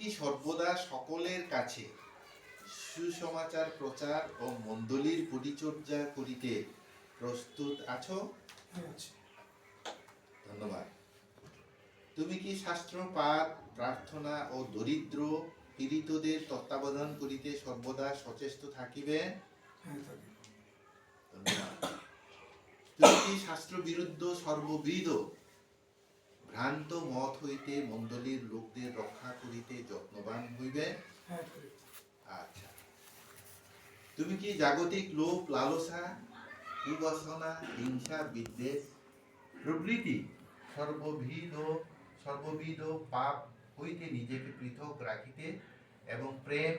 কি সর্বদা সকলের কাছে সুসমাচার প্রচার ও মণ্ডলীর পরিচর্যা করিতে প্রস্তুত আছো? ধন্যবাদ। তুমি কি শাস্ত্র পাঠ, প্রার্থনা ও দরিদ্র পীড়িতদের তত্ত্বাবধান করিতে সর্বদা সচেষ্ট থাকিবে? ধন্যবাদ। তুমি কি শাস্ত্র বিরুদ্ধ সর্ববিধ ভ্রান্ত মত হইতে মণ্ডলীর লোকদের রক্ষা করিতে যত্নবান হইবে? আচ্ছা। তুমি কি জাগতিক লোভ, লালসা, কুবাসনা, হিংসা, বিদ্বেষ প্রভৃতি সর্ববিধ পাপ হইতে নিজেকে পৃথক রাখিতে এবং প্রেম,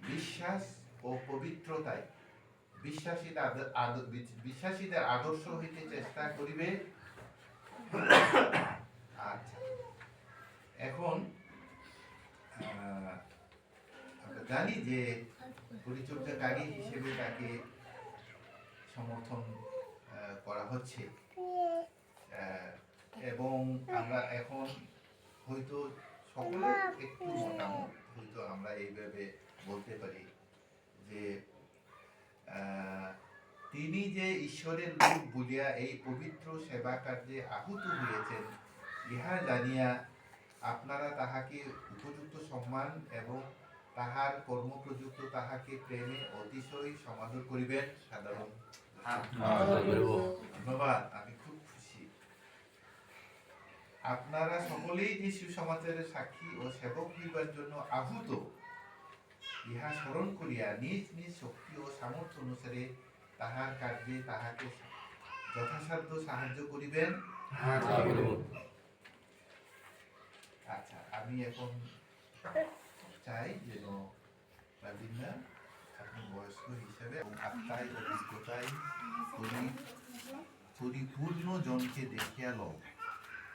বিশ্বাস ও পবিত্রতায় বিশ্বাসীদের আদর্শ হইতে চেষ্টা করিবে? আচ্ছা। এখন আমরা জানি যে পরিচর্যাকারী হিসেবে তাকে সমর্থন করা হচ্ছে, এবং আমরা এখন হয়তো সকলের একটু মতামত হয়তো আমরা এইভাবে বলতে পারি যে তিনি যে ঈশ্বরের রূপ বলিয়া এই পবিত্র সেবা কার্যে আহুত হইয়াছেন, ইহা জানিয়া আপনারা তাহাকে উপযুক্ত সম্মান এবং তাহার কর্মপ্রযুক্ত তাহাকে প্রেমে অতিশয় সমাদর করিবেন। সাধারণ ধন্যবাদ। আমি খুব খুশি। আপনারা সকলেই যে সুসমাচারের সাক্ষী ও সেবক হইবার জন্য আহুত, ইহা স্মরণ করিয়া নিজ নিজ শক্তি ও সামর্থ্য অনুসারে তাহার কার্যে তাহাকে যথাসাধ্য সাহায্য করিবেন। আচ্ছা, আমি এখন চাই যেন রাবিন্দা আপনি বয়স্ক হিসেবে এবং আত্মায় অভিজ্ঞতায় পরিপূর্ণ জনকে দেখিয়া লও,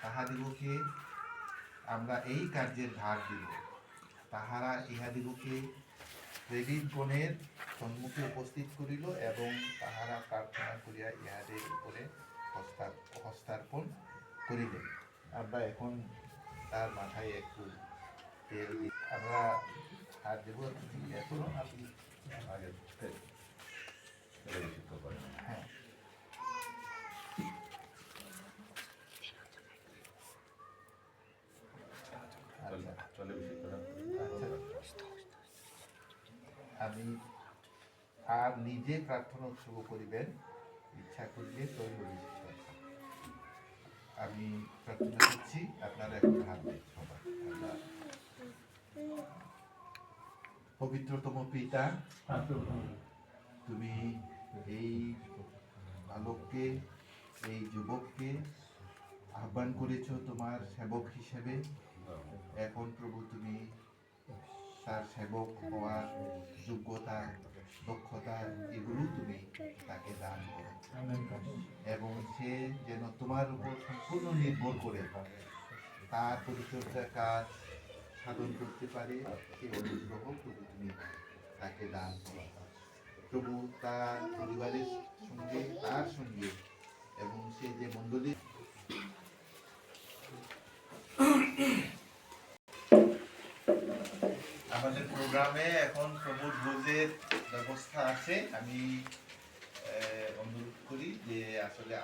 তাহাদিগকে আমরা এই কার্যের ভার দিব। তাহারা ইহাদিগকে প্রেরিতগণের সম্মুখে উপস্থিত করিল এবং তাহারা প্রার্থনা করিয়া ইহাদের উপরে হস্তার্পণ করিলেন। আমরা এখন তার মাথায় একটু তেল দিই। আমরা হাত দেব। এখন আপনি আগে হ্যাঁ, আমি আর নিজে প্রার্থনা উৎসর্গ করিবেন, ইচ্ছা করিলে তৈল অভিষেক। আমি প্রার্থনা করছি, আপনারা এখন হাত দেন সবাই। পবিত্রতম পিতা, তুমি এই বালককে, এই যুবককে আহ্বান করেছ তোমার সেবক হিসেবে। এখন প্রভু তুমি তার সেবক হওয়ার যোগ্যতা, দক্ষতা এগুলো তুমি তাকে দান করো এবং সে যেন তোমার উপর সম্পূর্ণ নির্ভর করে তার পরিচর্যা কাজ সাধন করতে পারে, সে অনুগ্রহ প্রভু তুমি তাকে দান করো। প্রভু তার পরিবারের সঙ্গে, তার সঙ্গে এবং সে যে মণ্ডলী আমাদের প্রোগ্রামে এখন প্রভুর ভোজের ব্যবস্থা আছে। আমি অনুরোধ করি যে আসলে